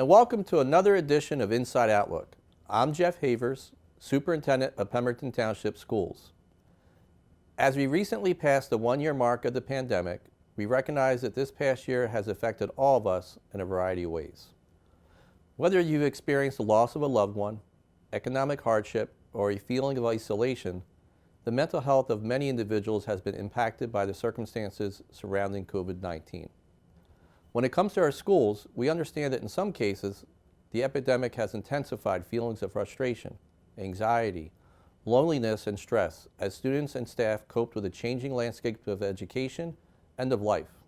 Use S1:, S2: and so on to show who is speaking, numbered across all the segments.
S1: and welcome to another edition of Inside Outlook. I'm Jeff Havers, Superintendent of Pemberton Township Schools. As we recently passed the one-year mark of the pandemic, we recognize that this past year has affected all of us in a variety of ways. Whether you've experienced the loss of a loved one, economic hardship, or a feeling of isolation, the mental health of many individuals has been impacted by the circumstances surrounding COVID-19. When it comes to our schools, we understand that in some cases, the epidemic has intensified feelings of frustration, anxiety, loneliness, and stress as students and staff coped with the changing landscape of education and of life.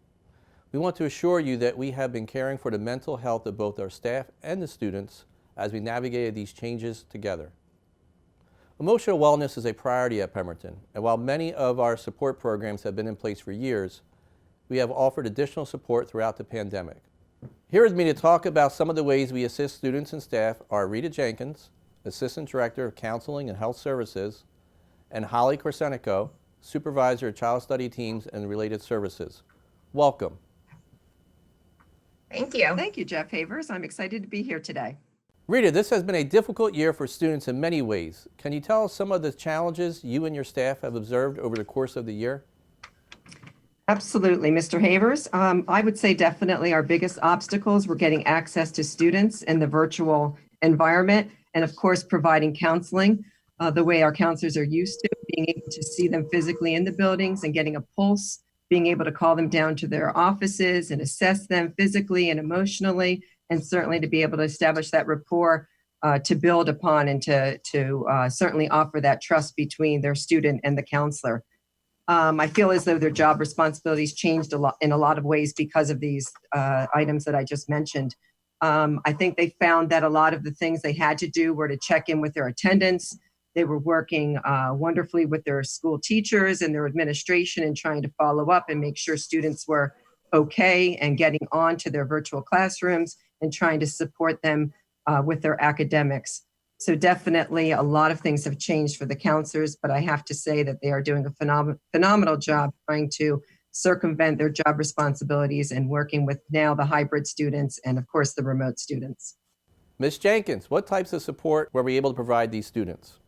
S1: We want to assure you that we have been caring for the mental health of both our staff and the students as we navigated these changes together. Emotional wellness is a priority at Pemberton, and while many of our support programs have been in place for years, we have offered additional support throughout the pandemic. Here with me to talk about some of the ways we assist students and staff are Rita Jenkins, Assistant Director of Counseling and Health Services, and Holly Korsenico, Supervisor of Child Study Teams and Related Services. Welcome.
S2: Thank you.
S3: Thank you, Jeff Havers. I'm excited to be here today.
S1: Rita, this has been a difficult year for students in many ways. Can you tell us some of the challenges you and your staff have observed over the course of the year?
S3: Absolutely, Mr. Havers. I would say definitely our biggest obstacles were getting access to students in the virtual environment, and of course, providing counseling the way our counselors are used to, being able to see them physically in the buildings and getting a pulse, being able to call them down to their offices and assess them physically and emotionally, and certainly to be able to establish that rapport to build upon and to certainly offer that trust between their student and the counselor. I feel as though their job responsibilities changed a lot in a lot of ways because of these items that I just mentioned. I think they found that a lot of the things they had to do were to check in with their attendance. They were working wonderfully with their school teachers and their administration and trying to follow up and make sure students were okay and getting on to their virtual classrooms and trying to support them with their academics. So definitely a lot of things have changed for the counselors, but I have to say that they are doing a phenomenal job trying to circumvent their job responsibilities and working with now the hybrid students and of course the remote students.
S1: Ms. Jenkins, what types of support were we able to provide these students?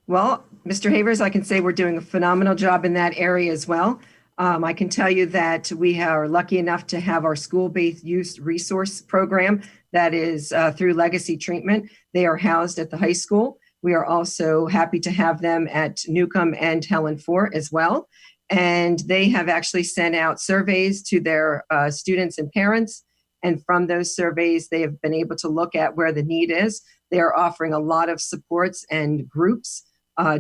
S3: Well, Mr. Havers, I can say we're doing a phenomenal job in that area as well. I can tell you that we are lucky enough to have our school-based youth resource program that is through Legacy Treatment. They are housed at the high school. We are also happy to have them at Newcomb and Helen Fort as well. And they have actually sent out surveys to their students and parents. And from those surveys, they have been able to look at where the need is. They are offering a lot of supports and groups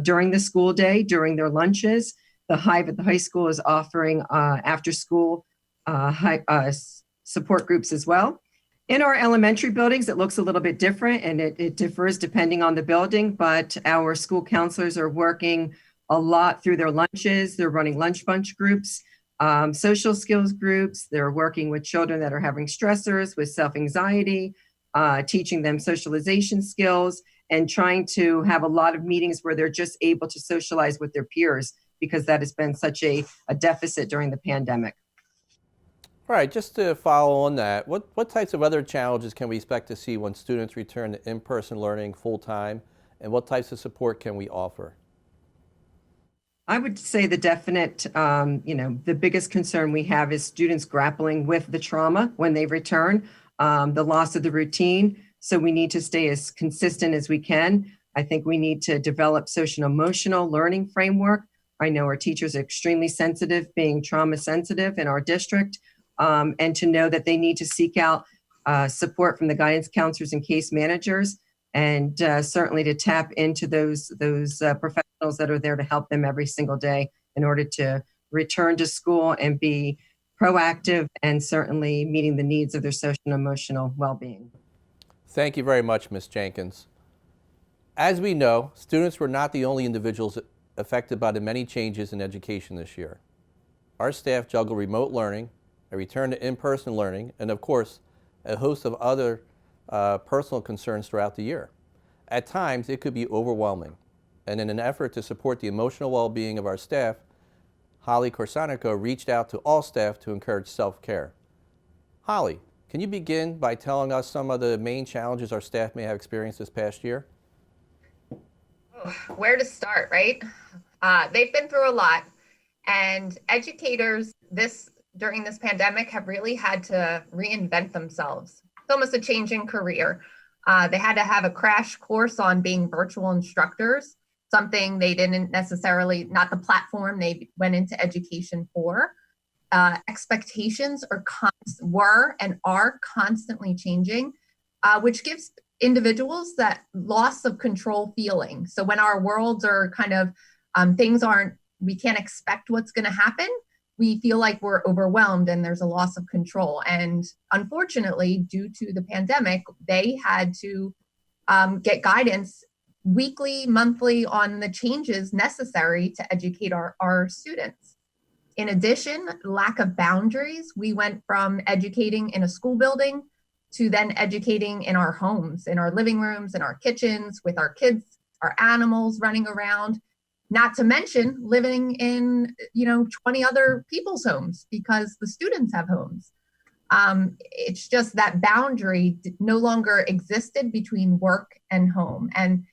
S3: during the school day, during their lunches. The Hive at the high school is offering after-school support groups as well. In our elementary buildings, it looks a little bit different, and it differs depending on the building, but our school counselors are working a lot through their lunches. They're running lunch bunch groups, social skills groups. They're working with children that are having stressors, with self-anxiety, teaching them socialization skills, and trying to have a lot of meetings where they're just able to socialize with their peers, because that has been such a deficit during the pandemic.
S1: All right, just to follow on that, what types of other challenges can we expect to see when students return to in-person learning full-time, and what types of support can we offer?
S3: I would say the definite, the biggest concern we have is students grappling with the trauma when they return, the loss of the routine. So we need to stay as consistent as we can. I think we need to develop social and emotional learning framework. I know our teachers are extremely sensitive, being trauma sensitive in our district, and to know that they need to seek out support from the guidance counselors and case managers, and certainly to tap into those professionals that are there to help them every single day in order to return to school and be proactive and certainly meeting the needs of their social and emotional well-being.
S1: Thank you very much, Ms. Jenkins. As we know, students were not the only individuals affected by the many changes in education this year. Our staff juggled remote learning, a return to in-person learning, and of course, a host of other personal concerns throughout the year. At times, it could be overwhelming, and in an effort to support the emotional well-being of our staff, Holly Korsenico reached out to all staff to encourage self-care. Holly, Can you begin by telling us some of the main challenges our staff may have experienced this past year?
S2: Where to start, right? They've been through a lot, and educators during this pandemic have really had to reinvent themselves. It's almost a change in career. They had to have a crash course on being virtual instructors, something they didn't necessarily, not the platform they went into education for. Expectations were and are constantly changing, which gives individuals that loss of control feeling. So when our worlds are kind of, we can't expect what's going to happen, we feel like we're overwhelmed and there's a loss of control. And unfortunately, due to the pandemic, they had to get guidance weekly, monthly on the changes necessary to educate our students. In addition, lack of boundaries. We went from educating in a school building to then educating in our homes, in our living rooms, in our kitchens, with our kids, our animals running around, not to mention living in, 20 other people's homes because the students have homes. It's just that boundary no longer existed between work and home. And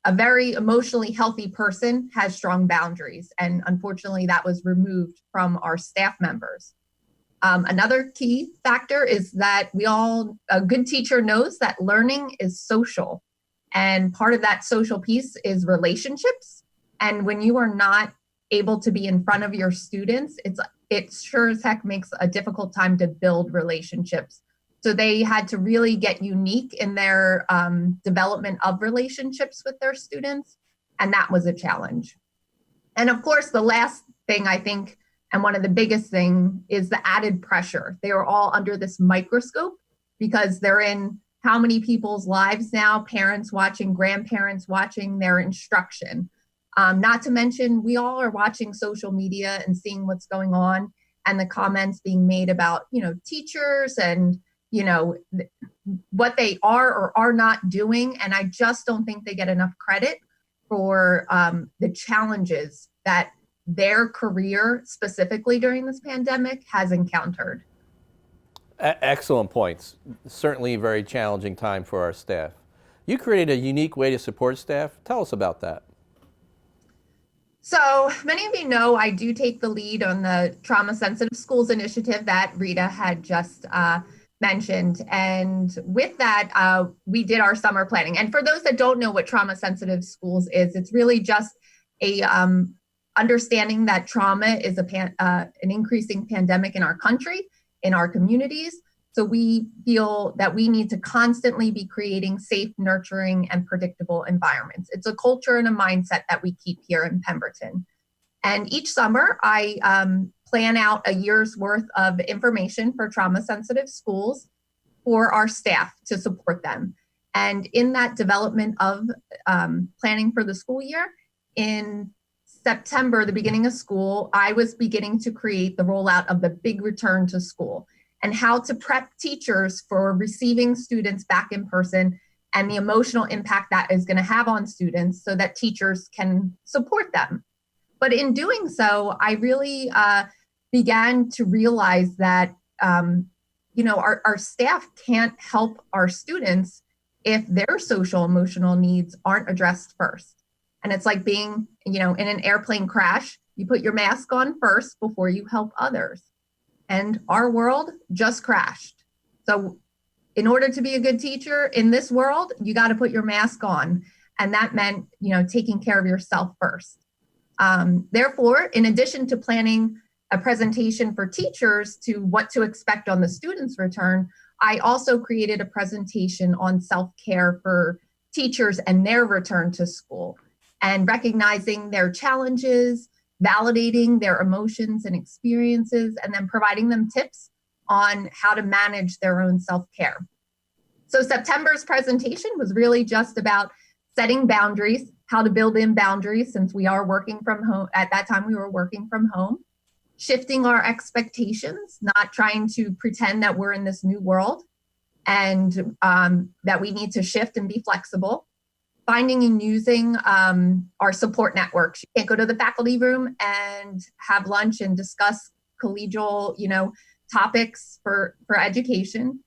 S2: a very emotionally healthy person has strong boundaries. And unfortunately, that was removed from our staff members. Another key factor is that a good teacher knows that learning is social. And part of that social piece is relationships. And when you are not able to be in front of your students, it sure as heck makes a difficult time to build relationships. So they had to really get unique in their development of relationships with their students. And that was a challenge. And of course, the last thing I think, and one of the biggest thing, is the added pressure. They are all under this microscope because they're in how many people's lives now, parents watching, grandparents watching their instruction. Not to mention, we all are watching social media and seeing what's going on and the comments being made about, teachers and, what they are or are not doing. And I just don't think they get enough credit for the challenges that their career, specifically during this pandemic, has encountered.
S1: Excellent points. Certainly a very challenging time for our staff. You created a unique way to support staff. Tell us about that.
S2: So many of you know I do take the lead on the Trauma Sensitive Schools initiative that Rita had just mentioned. And with that, we did our summer planning. And for those that don't know what Trauma Sensitive Schools is, it's really just a understanding that trauma is an increasing pandemic in our country, in our communities. So we feel that we need to constantly be creating safe, nurturing, and predictable environments. It's a culture and a mindset that we keep here in Pemberton. And each summer, I plan out a year's worth of information for trauma-sensitive schools for our staff to support them. And in that development of planning for the school year, in September, the beginning of school, I was beginning to create the rollout of the Big Return to School and how to prep teachers for receiving students back in person and the emotional impact that is going to have on students so that teachers can support them. But in doing so, I really began to realize that, our staff can't help our students if their social emotional needs aren't addressed first. And it's like being, in an airplane crash, you put your mask on first before you help others. And our world just crashed. So in order to be a good teacher in this world, you got to put your mask on. And that meant, taking care of yourself first. Therefore, in addition to planning a presentation for teachers to what to expect on the students' return, I also created a presentation on self-care for teachers and their return to school and recognizing their challenges, validating their emotions and experiences, and then providing them tips on how to manage their own self-care. So September's presentation was really just about setting boundaries, how to build in boundaries since we are working from home. At that time, we were working from home, shifting our expectations, not trying to pretend that we're in this new world and that we need to shift and be flexible. Finding and using our support networks. You can't go to the faculty room and have lunch and discuss collegial, topics for education.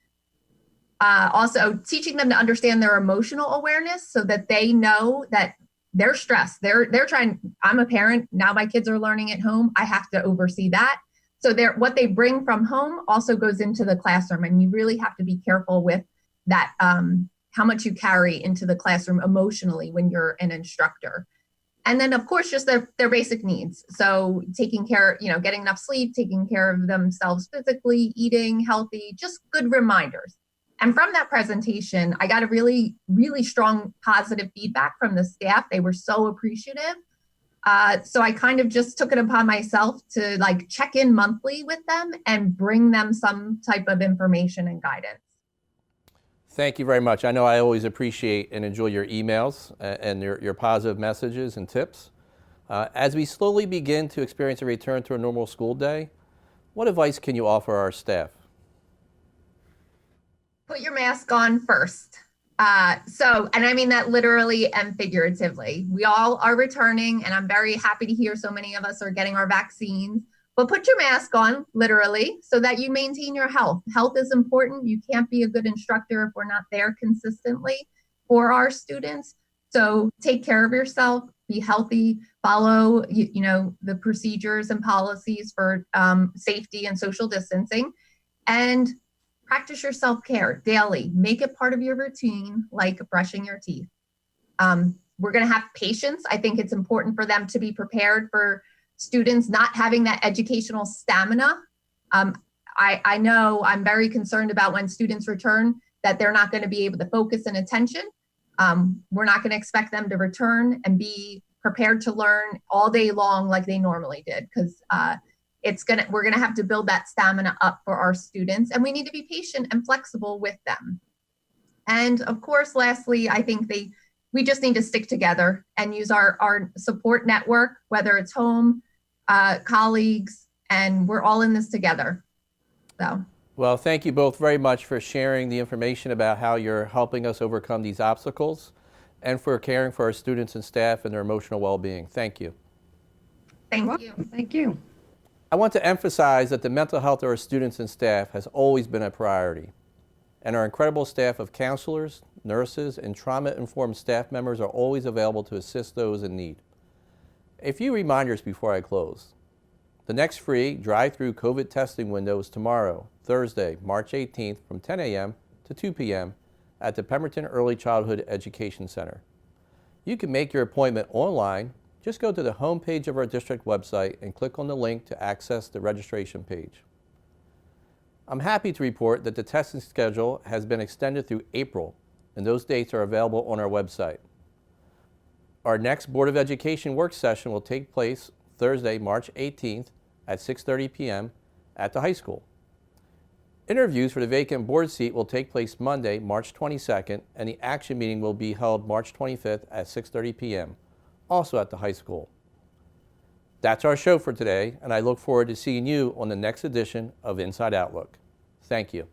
S2: Also teaching them to understand their emotional awareness so that they know that they're stressed. They're trying, I'm a parent, now my kids are learning at home. I have to oversee that. So what they bring from home also goes into the classroom, and you really have to be careful with that, how much you carry into the classroom emotionally when you're an instructor. And then of course, just their basic needs. So taking care, getting enough sleep, taking care of themselves physically, eating healthy, just good reminders. And from that presentation, I got a really, really strong positive feedback from the staff. They were so appreciative. So I kind of just took it upon myself to check in monthly with them and bring them some type of information and guidance.
S1: Thank you very much. I know I always appreciate and enjoy your emails and your positive messages and tips. As we slowly begin to experience a return to a normal school day, what advice can you offer our staff?
S2: Put your mask on first. And I mean that literally and figuratively. We all are returning, and I'm very happy to hear so many of us are getting our vaccines. But put your mask on, literally, so that you maintain your health. Health is important. You can't be a good instructor if we're not there consistently for our students. So take care of yourself, be healthy, follow the procedures and policies for safety and social distancing, and practice your self-care daily. Make it part of your routine, like brushing your teeth. We're going to have patience. I think it's important for them to be prepared for students not having that educational stamina. I know I'm very concerned about when students return that they're not going to be able to focus and attention. We're not going to expect them to return and be prepared to learn all day long like they normally did, because we're going to have to build that stamina up for our students, and we need to be patient and flexible with them. And of course, lastly, I think we just need to stick together and use our support network, whether it's home, colleagues, and we're all in this together. So.
S1: Well, thank you both very much for sharing the information about how you're helping us overcome these obstacles and for caring for our students and staff and their emotional well-being. Thank you.
S2: Thank you.
S3: Thank you.
S1: I want to emphasize that the mental health of our students and staff has always been a priority, and our incredible staff of counselors, nurses, and trauma-informed staff members are always available to assist those in need. A few reminders before I close. The next free drive-through COVID testing window is tomorrow, Thursday, March 18th from 10 a.m. to 2 p.m. at the Pemberton Early Childhood Education Center. You can make your appointment online. Just go to the home page of our district website and click on the link to access the registration page. I'm happy to report that the testing schedule has been extended through April, and those dates are available on our website. Our next Board of Education work session will take place Thursday, March 18th at 6:30 p.m. at the high school. Interviews for the vacant board seat will take place Monday, March 22nd, and the action meeting will be held March 25th at 6:30 p.m., also at the high school. That's our show for today, and I look forward to seeing you on the next edition of Inside Outlook. Thank you.